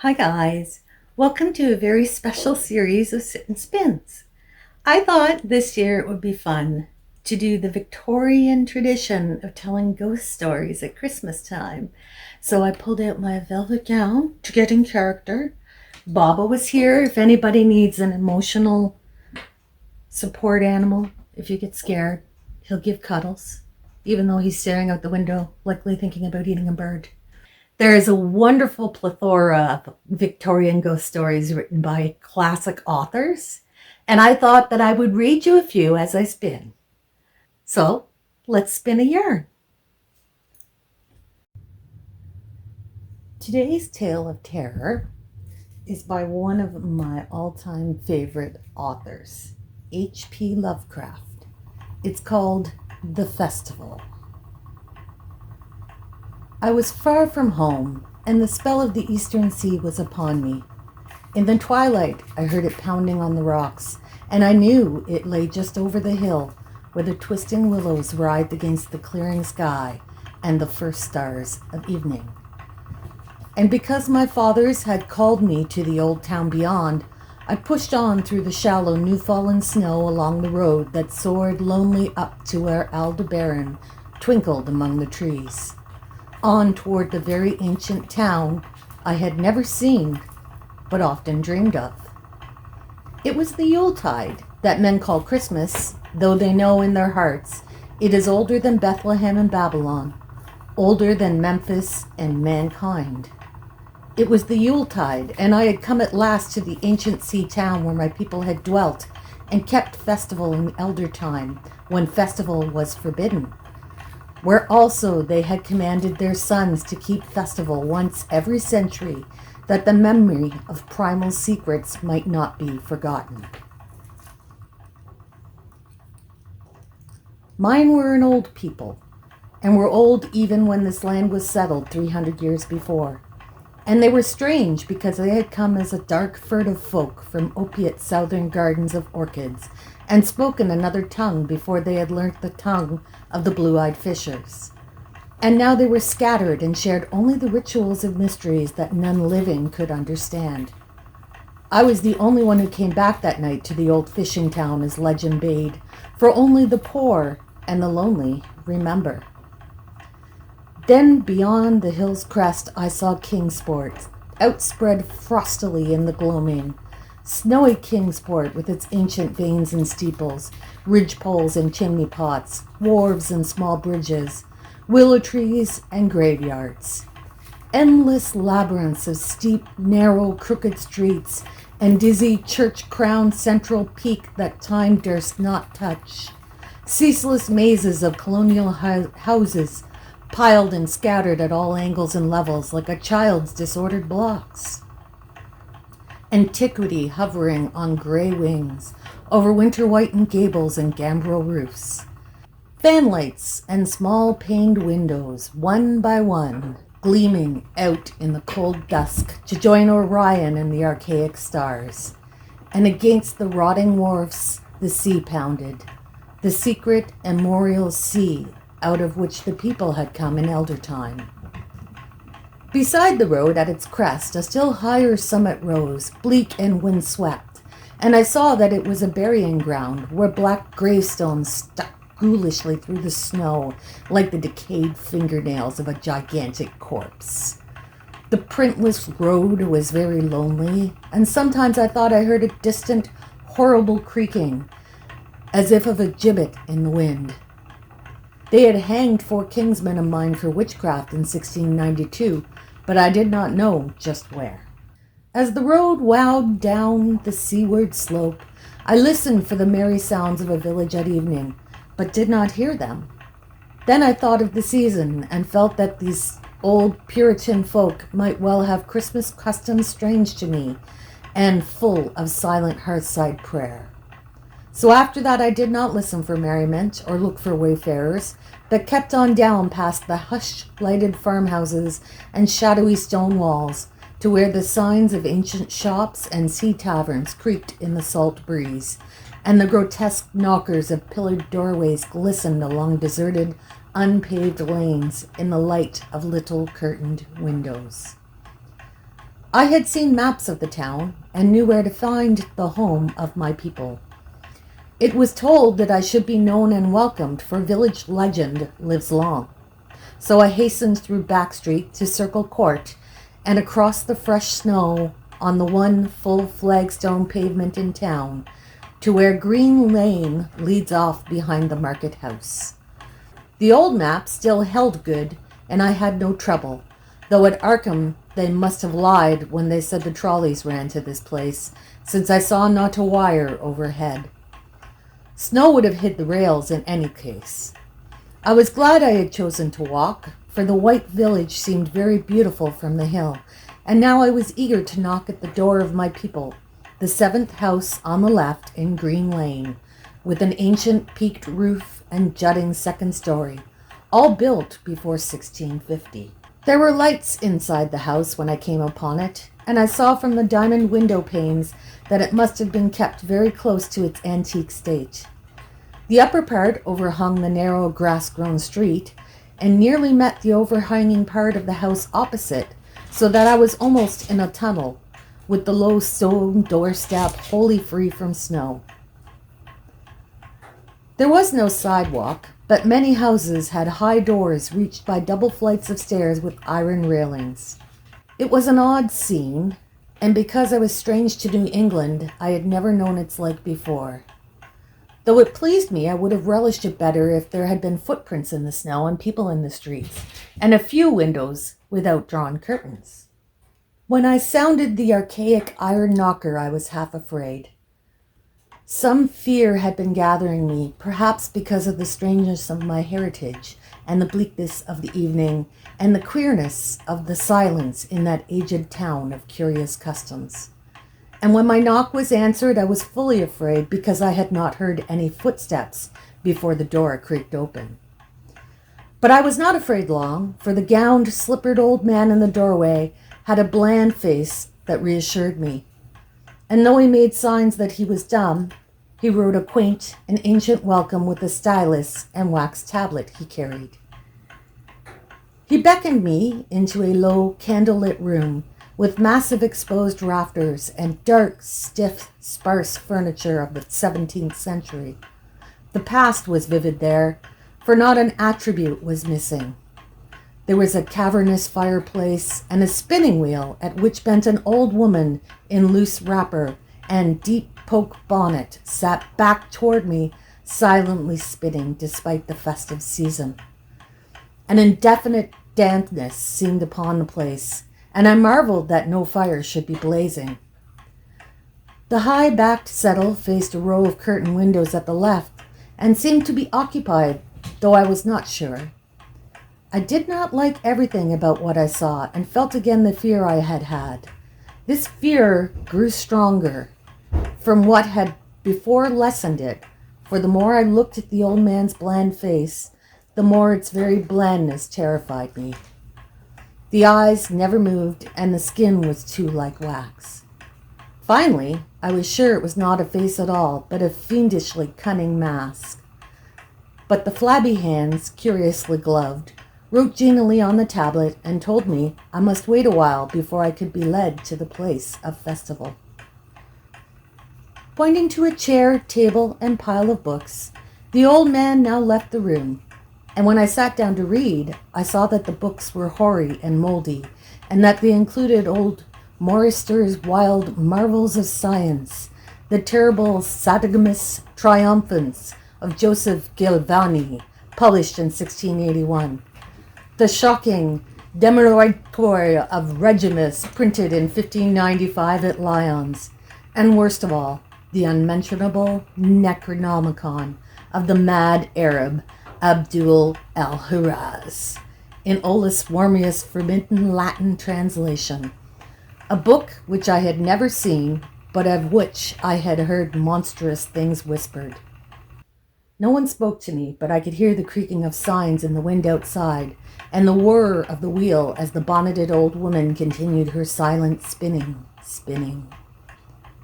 Hi, guys. Welcome to a very special series of Sit and Spins. I thought this year it would be fun to do the Victorian tradition of telling ghost stories at Christmas time. So I pulled out my velvet gown to get in character. Baba was here if anybody needs an emotional support animal. If you get scared, he'll give cuddles, even though he's staring out the window, likely thinking about eating a bird. There is a wonderful plethora of Victorian ghost stories written by classic authors, and I thought that I would read you a few as I spin. So, let's spin a yarn. Today's tale of terror is by one of my all-time favorite authors, H.P. Lovecraft. It's called The Festival. I was far from home, and the spell of the eastern sea was upon me. In the twilight, I heard it pounding on the rocks, and I knew it lay just over the hill, where the twisting willows writhed against the clearing sky and the first stars of evening. And because my fathers had called me to the old town beyond, I pushed on through the shallow new-fallen snow along the road that soared lonely up to where Aldebaran twinkled among the trees. On toward the very ancient town I had never seen, but often dreamed of. It was the Yuletide that men call Christmas, though they know in their hearts it is older than Bethlehem and Babylon, older than Memphis and mankind. It was the Yuletide, and I had come at last to the ancient sea town where my people had dwelt and kept festival in elder time, when festival was forbidden, where also they had commanded their sons to keep festival once every century, that the memory of primal secrets might not be forgotten. Mine were an old people, and were old even when this land was settled 300 years before. And they were strange because they had come as a dark, furtive folk from opiate southern gardens of orchids, and spoken another tongue before they had learnt the tongue of the blue-eyed fishers. And now they were scattered and shared only the rituals and mysteries that none living could understand. I was the only one who came back that night to the old fishing town as legend bade, for only the poor and the lonely remember. Then beyond the hill's crest I saw Kingsport, outspread frostily in the gloaming. Snowy Kingsport with its ancient vanes and steeples, ridgepoles and chimney pots, wharves and small bridges, willow trees and graveyards. Endless labyrinths of steep, narrow, crooked streets, and dizzy church-crowned central peak that time durst not touch. Ceaseless mazes of colonial houses, piled and scattered at all angles and levels like a child's disordered blocks. Antiquity hovering on gray wings over winter-whitened gables and gambrel roofs. Fanlights and small paned windows, one by one, gleaming out in the cold dusk to join Orion and the archaic stars. And against the rotting wharfs the sea pounded, the secret immemorial sea out of which the people had come in elder time. Beside the road at its crest, a still higher summit rose, bleak and windswept, and I saw that it was a burying ground where black gravestones stuck ghoulishly through the snow like the decayed fingernails of a gigantic corpse. The printless road was very lonely, and sometimes I thought I heard a distant, horrible creaking, as if of a gibbet in the wind. They had hanged 4 kinsmen of mine for witchcraft in 1692, but I did not know just where. As the road wound down the seaward slope, I listened for the merry sounds of a village at evening, but did not hear them. Then I thought of the season and felt that these old Puritan folk might well have Christmas customs strange to me and full of silent hearthside prayer. So after that I did not listen for merriment or look for wayfarers, but kept on down past the hush-lighted farmhouses and shadowy stone walls to where the signs of ancient shops and sea taverns creaked in the salt breeze, and the grotesque knockers of pillared doorways glistened along deserted, unpaved lanes in the light of little curtained windows. I had seen maps of the town and knew where to find the home of my people. It was told that I should be known and welcomed, for village legend lives long. So I hastened through Back Street to Circle Court and across the fresh snow on the one full flagstone pavement in town to where Green Lane leads off behind the market house. The old map still held good, and I had no trouble, though at Arkham they must have lied when they said the trolleys ran to this place, since I saw not a wire overhead. Snow would have hid the rails in any case. I was glad I had chosen to walk, for the white village seemed very beautiful from the hill, and now I was eager to knock at the door of my people, the 7th house on the left in Green Lane, with an ancient peaked roof and jutting second story, all built before 1650. There were lights inside the house when I came upon it, and I saw from the diamond window panes that it must have been kept very close to its antique state. The upper part overhung the narrow grass-grown street and nearly met the overhanging part of the house opposite, so that I was almost in a tunnel, with the low stone doorstep wholly free from snow. There was no sidewalk, but many houses had high doors reached by double flights of stairs with iron railings. It was an odd scene, and because I was strange to New England, I had never known its like before. Though it pleased me, I would have relished it better if there had been footprints in the snow and people in the streets, and a few windows without drawn curtains. When I sounded the archaic iron knocker, I was half afraid. Some fear had been gathering me, perhaps because of the strangeness of my heritage and the bleakness of the evening and the queerness of the silence in that aged town of curious customs. And when my knock was answered, I was fully afraid because I had not heard any footsteps before the door creaked open. But I was not afraid long, for the gowned, slippered old man in the doorway had a bland face that reassured me. And though he made signs that he was dumb, he wrote a quaint and ancient welcome with a stylus and wax tablet he carried. He beckoned me into a low, candlelit room with massive exposed rafters and dark, stiff, sparse furniture of the 17th century. The past was vivid there, for not an attribute was missing. There was a cavernous fireplace and a spinning wheel at which bent an old woman in loose wrapper and deep poke bonnet sat back toward me, silently spinning despite the festive season. An indefinite dampness seemed upon the place, and I marveled that no fire should be blazing. The high-backed settle faced a row of curtained windows at the left and seemed to be occupied, though I was not sure. I did not like everything about what I saw and felt again the fear I had had. This fear grew stronger from what had before lessened it, for the more I looked at the old man's bland face, the more its very blandness terrified me. The eyes never moved, and the skin was too like wax. Finally, I was sure it was not a face at all, but a fiendishly cunning mask. But the flabby hands, curiously gloved, wrote genially on the tablet and told me I must wait a while before I could be led to the place of festival. Pointing to a chair, table, and pile of books, the old man now left the room, and when I sat down to read, I saw that the books were hoary and moldy, and that they included old Morrister's wild Marvels of Science, the terrible Satagemus Triumphans of Joseph Galvani, published in 1681, the shocking Demorator of Regimus, printed in 1595 at Lyons, and worst of all, the unmentionable Necronomicon of the mad Arab Abdul al-Hiraz, in Olus Wormius Forbidden Latin translation, a book which I had never seen, but of which I had heard monstrous things whispered. No one spoke to me, but I could hear the creaking of signs in the wind outside, and the whir of the wheel as the bonneted old woman continued her silent spinning.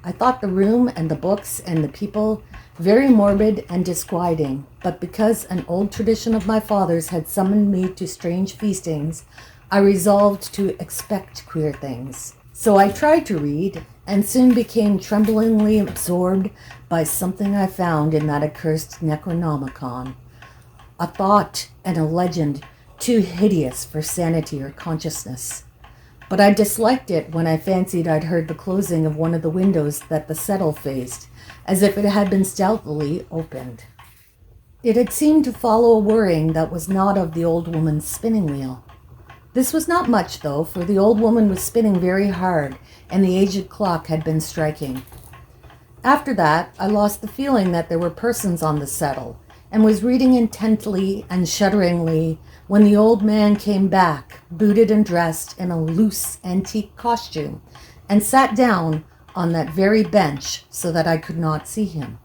I thought the room and the books and the people very morbid and disquieting, but because an old tradition of my father's had summoned me to strange feastings, I resolved to expect queer things. So I tried to read, and soon became tremblingly absorbed by something I found in that accursed Necronomicon. A thought and a legend too hideous for sanity or consciousness. But I disliked it when I fancied I'd heard the closing of one of the windows that the settle faced, as if it had been stealthily opened. It had seemed to follow a whirring that was not of the old woman's spinning wheel. This was not much, though, for the old woman was spinning very hard, and the aged clock had been striking. After that, I lost the feeling that there were persons on the settle, and was reading intently and shudderingly when the old man came back, booted and dressed in a loose antique costume, and sat down on that very bench so that I could not see him.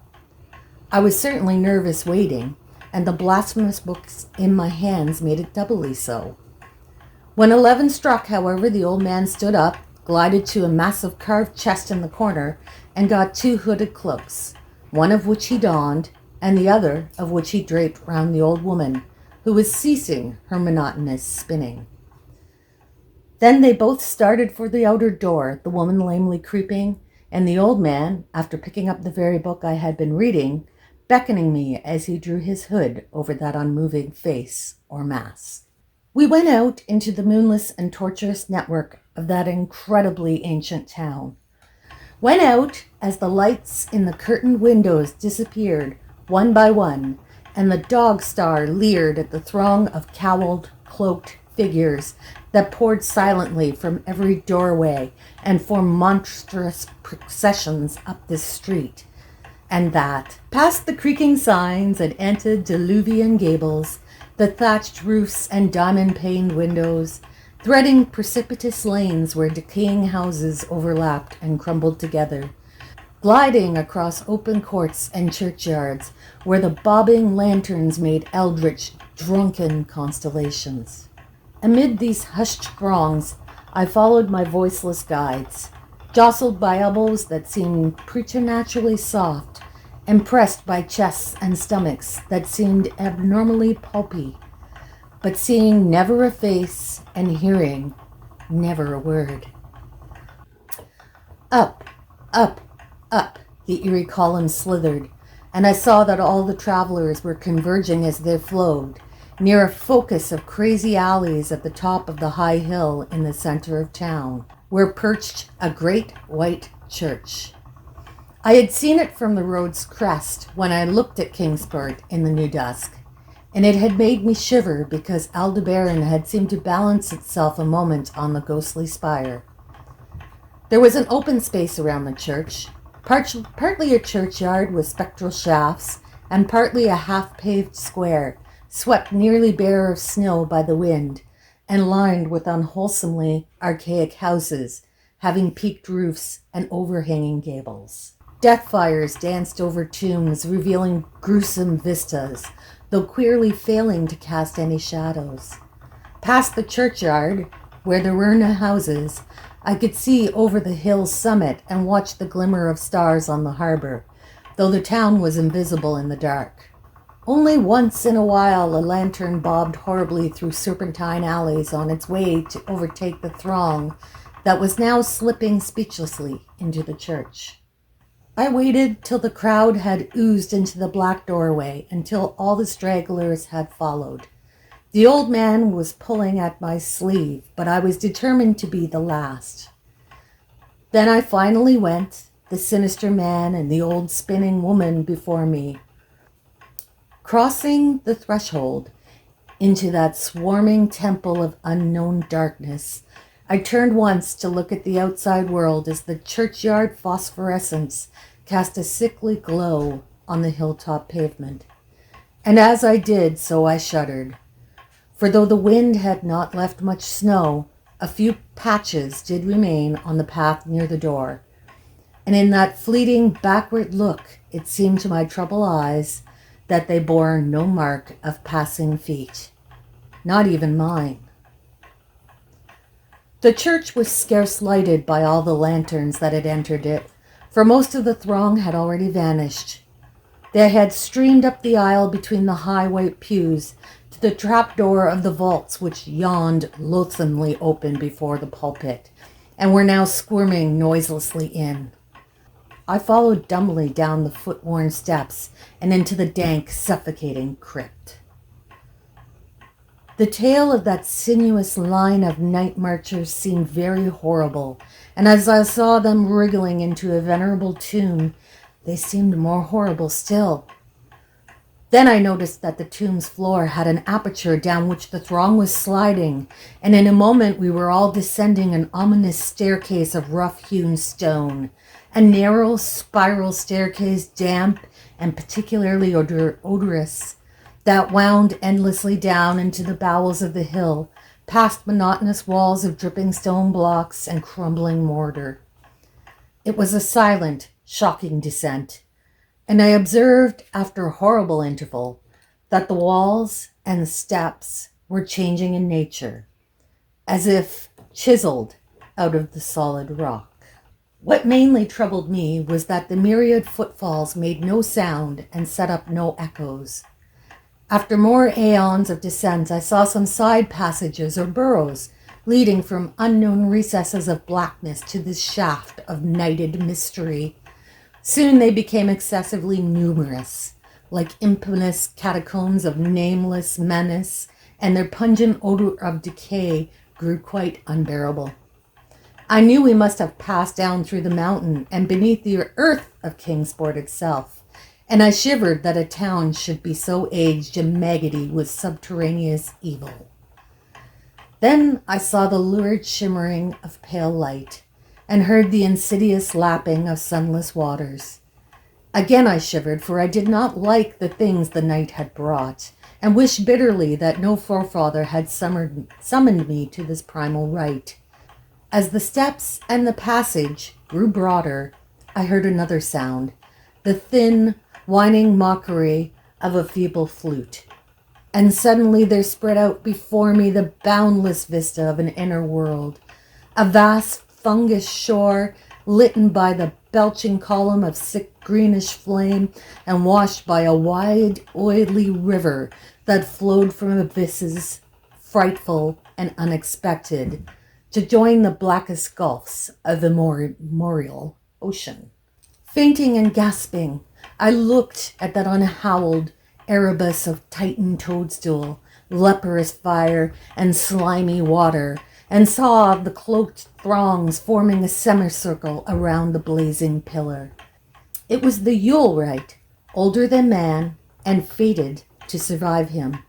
I was certainly nervous waiting, and the blasphemous books in my hands made it doubly so. When 11 struck, however, the old man stood up, glided to a massive carved chest in the corner, and got 2 hooded cloaks, one of which he donned, and the other of which he draped round the old woman, who was ceasing her monotonous spinning. Then they both started for the outer door, the woman lamely creeping, and the old man, after picking up the very book I had been reading, beckoning me as he drew his hood over that unmoving face or mass. We went out into the moonless and tortuous network of that incredibly ancient town. Went out as the lights in the curtained windows disappeared one by one, and the dog star leered at the throng of cowled, cloaked figures that poured silently from every doorway and formed monstrous processions up this street and that, past the creaking signs and antediluvian gables, the thatched roofs and diamond-paned windows, threading precipitous lanes where decaying houses overlapped and crumbled together, gliding across open courts and churchyards where the bobbing lanterns made eldritch, drunken constellations. Amid these hushed throngs, I followed my voiceless guides, jostled by elbows that seemed preternaturally soft, and pressed by chests and stomachs that seemed abnormally pulpy, but seeing never a face and hearing never a word. Up, up, up, the eerie columns slithered, and I saw that all the travelers were converging as they flowed, near a focus of crazy alleys at the top of the high hill in the center of town, where perched a great white church. I had seen it from the road's crest when I looked at Kingsport in the new dusk, and it had made me shiver because Aldebaran had seemed to balance itself a moment on the ghostly spire. There was an open space around the church, partly a churchyard with spectral shafts, and partly a half-paved square, swept nearly bare of snow by the wind, and lined with unwholesomely archaic houses, having peaked roofs and overhanging gables. Death fires danced over tombs, revealing gruesome vistas, though queerly failing to cast any shadows. Past the churchyard, where there were no houses, I could see over the hill's summit and watch the glimmer of stars on the harbor, though the town was invisible in the dark. Only once in a while a lantern bobbed horribly through serpentine alleys on its way to overtake the throng that was now slipping speechlessly into the church. I waited till the crowd had oozed into the black doorway, until all the stragglers had followed. The old man was pulling at my sleeve, but I was determined to be the last. Then I finally went, the sinister man and the old spinning woman before me. Crossing the threshold into that swarming temple of unknown darkness, I turned once to look at the outside world as the churchyard phosphorescence cast a sickly glow on the hilltop pavement. And as I did so, I shuddered. For though the wind had not left much snow, a few patches did remain on the path near the door. And in that fleeting backward look, it seemed to my troubled eyes that they bore no mark of passing feet, not even mine. The church was scarce lighted by all the lanterns that had entered it, for most of the throng had already vanished. They had streamed up the aisle between the high white pews to the trapdoor of the vaults which yawned loathsomely open before the pulpit, and were now squirming noiselessly in. I followed dumbly down the foot-worn steps and into the dank, suffocating crypt. The tale of that sinuous line of night marchers seemed very horrible, and as I saw them wriggling into a venerable tomb, they seemed more horrible still. Then I noticed that the tomb's floor had an aperture down which the throng was sliding, and in a moment we were all descending an ominous staircase of rough-hewn stone, a narrow spiral staircase, damp and particularly odorous, that wound endlessly down into the bowels of the hill, past monotonous walls of dripping stone blocks and crumbling mortar. It was a silent, shocking descent, and I observed, after a horrible interval, that the walls and the steps were changing in nature, as if chiseled out of the solid rock. What mainly troubled me was that the myriad footfalls made no sound and set up no echoes. After more aeons of descent, I saw some side passages or burrows leading from unknown recesses of blackness to this shaft of nighted mystery. Soon they became excessively numerous, like infamous catacombs of nameless menace, and their pungent odor of decay grew quite unbearable. I knew we must have passed down through the mountain and beneath the earth of Kingsport itself, and I shivered that a town should be so aged and maggoty with subterraneous evil. Then I saw the lurid shimmering of pale light, and heard the insidious lapping of sunless waters. Again I shivered, for I did not like the things the night had brought, and wished bitterly that no forefather had summoned me to this primal rite. As the steps and the passage grew broader, I heard another sound, the thin, whining mockery of a feeble flute. And suddenly there spread out before me the boundless vista of an inner world, a vast fungus shore lit by the belching column of sick greenish flame and washed by a wide, oily river that flowed from abysses frightful and unexpected to join the blackest gulfs of the memorial ocean. Fainting and gasping, I looked at that unhowled Erebus of Titan toadstool, leprous fire, and slimy water, and saw the cloaked throngs forming a semicircle around the blazing pillar. It was the Yule rite, older than man, and fated to survive him.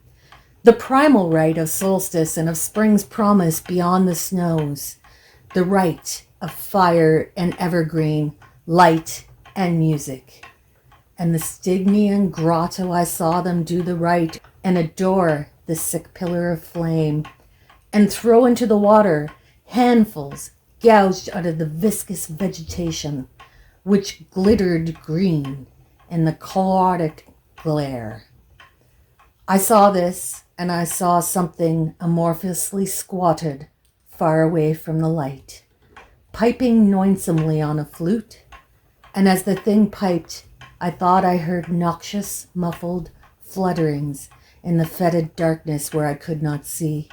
The primal rite of solstice and of spring's promise beyond the snows. The rite of fire and evergreen, light and music. And the Stygian grotto, I saw them do the rite and adore the sick pillar of flame, and throw into the water handfuls gouged out of the viscous vegetation, which glittered green in the chaotic glare. I saw this, and I saw something amorphously squatted far away from the light, piping noisomely on a flute, and as the thing piped, I thought I heard noxious, muffled flutterings in the fetid darkness where I could not see.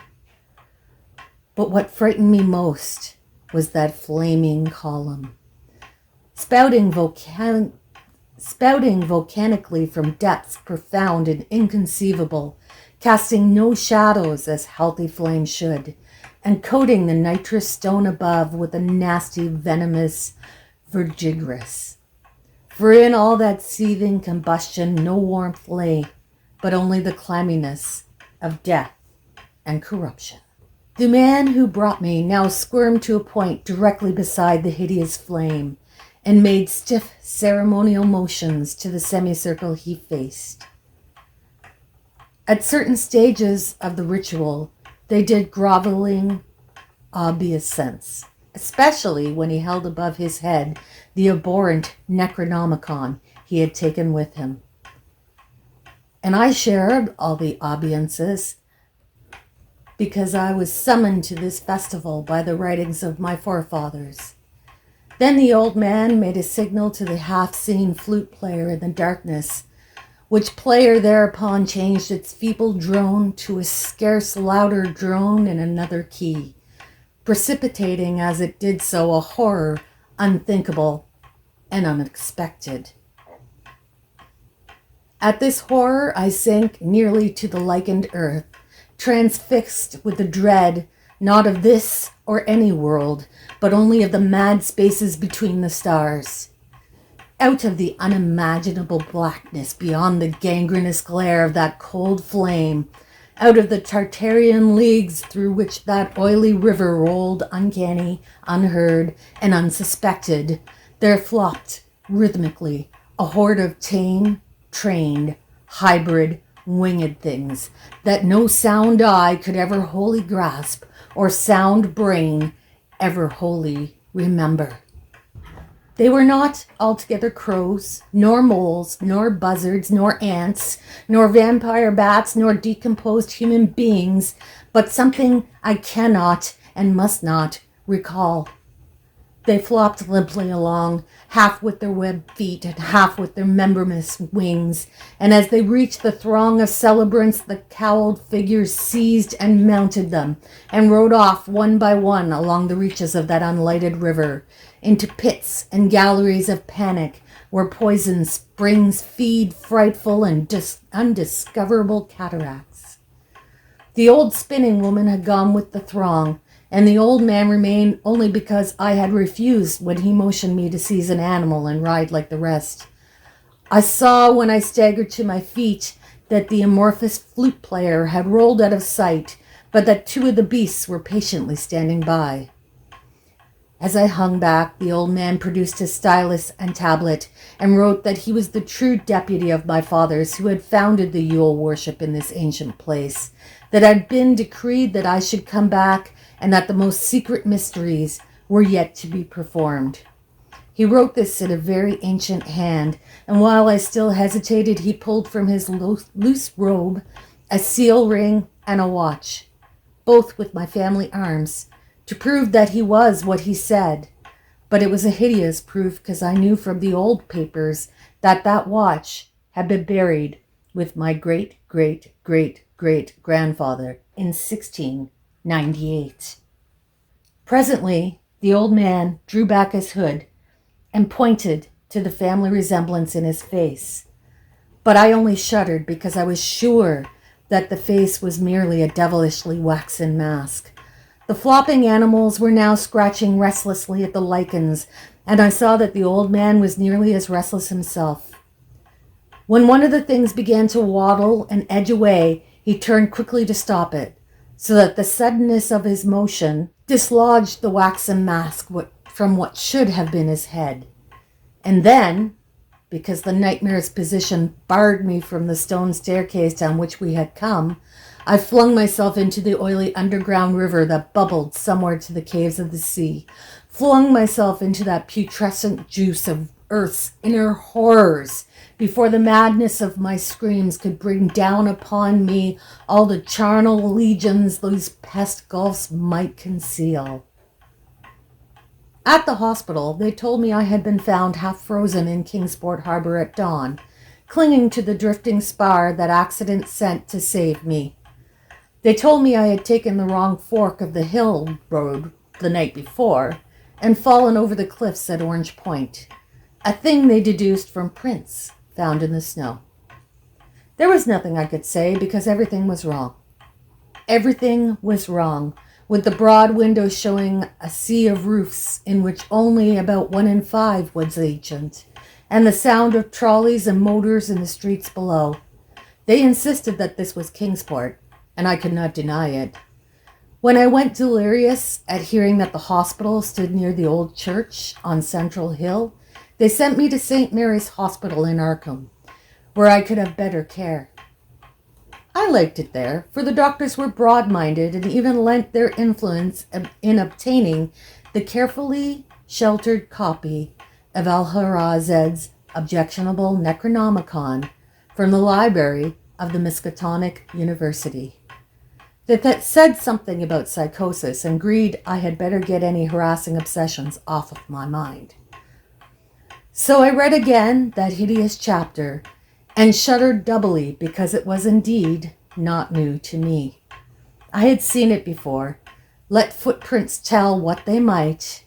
But what frightened me most was that flaming column, spouting volcanically from depths profound and inconceivable, casting no shadows as healthy flame should, and coating the nitrous stone above with a nasty, venomous verdigris. For in all that seething combustion no warmth lay, but only the clamminess of death and corruption. The man who brought me now squirmed to a point directly beside the hideous flame, and made stiff ceremonial motions to the semicircle he faced. At certain stages of the ritual, they did groveling obeisance, especially when he held above his head the abhorrent Necronomicon he had taken with him. And I shared all the obeisances because I was summoned to this festival by the writings of my forefathers. Then the old man made a signal to the half-seen flute player in the darkness, which player thereupon changed its feeble drone to a scarce louder drone in another key, precipitating as it did so a horror unthinkable and unexpected. At this horror I sank nearly to the lichened earth, transfixed with the dread not of this or any world, but only of the mad spaces between the stars. Out of the unimaginable blackness beyond the gangrenous glare of that cold flame, out of the Tartarian leagues through which that oily river rolled uncanny, unheard, and unsuspected, there flopped rhythmically a horde of tame, trained, hybrid, winged things that no sound eye could ever wholly grasp or sound brain ever wholly remember. They were not altogether crows, nor moles, nor buzzards, nor ants, nor vampire bats, nor decomposed human beings, but something I cannot and must not recall. They flopped limply along, half with their webbed feet and half with their membranous wings, and as they reached the throng of celebrants, the cowled figures seized and mounted them, and rode off one by one along the reaches of that unlighted river, into pits and galleries of panic, where poison springs feed frightful and undiscoverable cataracts. The old spinning woman had gone with the throng, and the old man remained only because I had refused when he motioned me to seize an animal and ride like the rest. I saw when I staggered to my feet that the amorphous flute player had rolled out of sight, but that two of the beasts were patiently standing by. As I hung back, the old man produced his stylus and tablet and wrote that he was the true deputy of my fathers who had founded the Yule worship in this ancient place, that had been decreed that I should come back, and that the most secret mysteries were yet to be performed. He wrote this in a very ancient hand, and while I still hesitated, he pulled from his loose robe a seal ring and a watch, both with my family arms, to prove that he was what he said. But it was a hideous proof, because I knew from the old papers that that watch had been buried with my great-great-great-great-grandfather in 1698. Presently, the old man drew back his hood and pointed to the family resemblance in his face. But I only shuddered because I was sure that the face was merely a devilishly waxen mask. The flopping animals were now scratching restlessly at the lichens, and I saw that the old man was nearly as restless himself. When one of the things began to waddle and edge away, he turned quickly to stop it, so that the suddenness of his motion dislodged the waxen mask from what should have been his head. And then, because the nightmare's position barred me from the stone staircase down which we had come, I flung myself into the oily underground river that bubbled somewhere to the caves of the sea, flung myself into that putrescent juice of earth's inner horrors, before the madness of my screams could bring down upon me all the charnel legions those pest gulfs might conceal. At the hospital, they told me I had been found half frozen in Kingsport Harbor at dawn, clinging to the drifting spar that accident sent to save me. They told me I had taken the wrong fork of the hill road the night before and fallen over the cliffs at Orange Point, a thing they deduced from prints found in the snow. There was nothing I could say because everything was wrong. Everything was wrong, with the broad windows showing a sea of roofs in which only about 1 in 5 was ancient, and the sound of trolleys and motors in the streets below. They insisted that this was Kingsport, and I could not deny it. When I went delirious at hearing that the hospital stood near the old church on Central Hill, they sent me to St. Mary's Hospital in Arkham, where I could have better care. I liked it there, for the doctors were broad-minded and even lent their influence in obtaining the carefully sheltered copy of Alharazed's objectionable Necronomicon from the library of the Miskatonic University. That said something about psychosis and agreed I had better get any harassing obsessions off of my mind. So I read again that hideous chapter and shuddered doubly because it was indeed not new to me. I had seen it before, Let footprints tell what they might,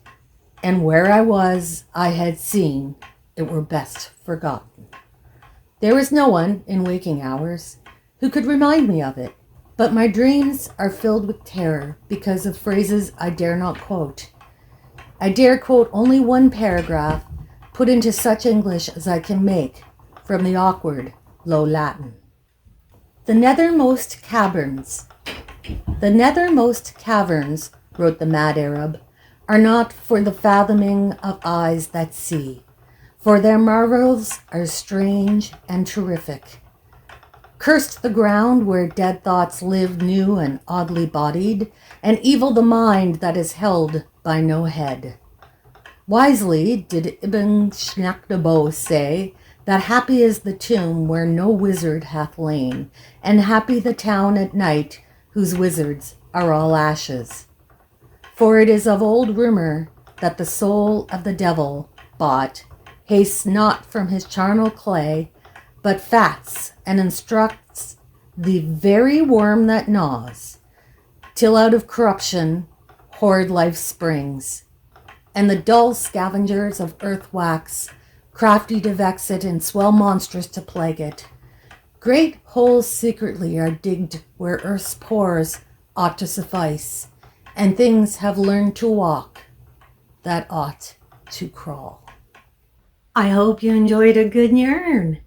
and where I was I had seen, it were best forgotten. There was no one in waking hours who could remind me of it, but my dreams are filled with terror because of phrases I dare not quote. I dare quote only one paragraph put into such English as I can make from the awkward Low Latin. The nethermost caverns, wrote the mad Arab, are not for the fathoming of eyes that see, for their marvels are strange and terrific. Cursed the ground where dead thoughts live new and oddly bodied, and evil the mind that is held by no head. Wisely did Ibn Shnakdabo say that happy is the tomb where no wizard hath lain, and happy the town at night whose wizards are all ashes. For it is of old rumor that the soul of the devil, bought, hastes not from his charnel clay, but fats and instructs the very worm that gnaws, till out of corruption horrid life springs, and the dull scavengers of earth wax, crafty to vex it and swell monstrous to plague it. Great holes secretly are digged where earth's pores ought to suffice, and things have learned to walk that ought to crawl. I hope you enjoyed a good yarn.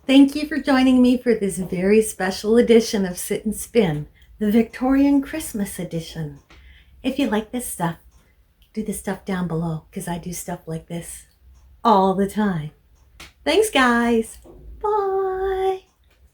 Thank you for joining me for this very special edition of Sit and Spin, the Victorian Christmas edition. If you like this stuff, do the stuff down below, because I do stuff like this all the time. Thanks, guys. Bye.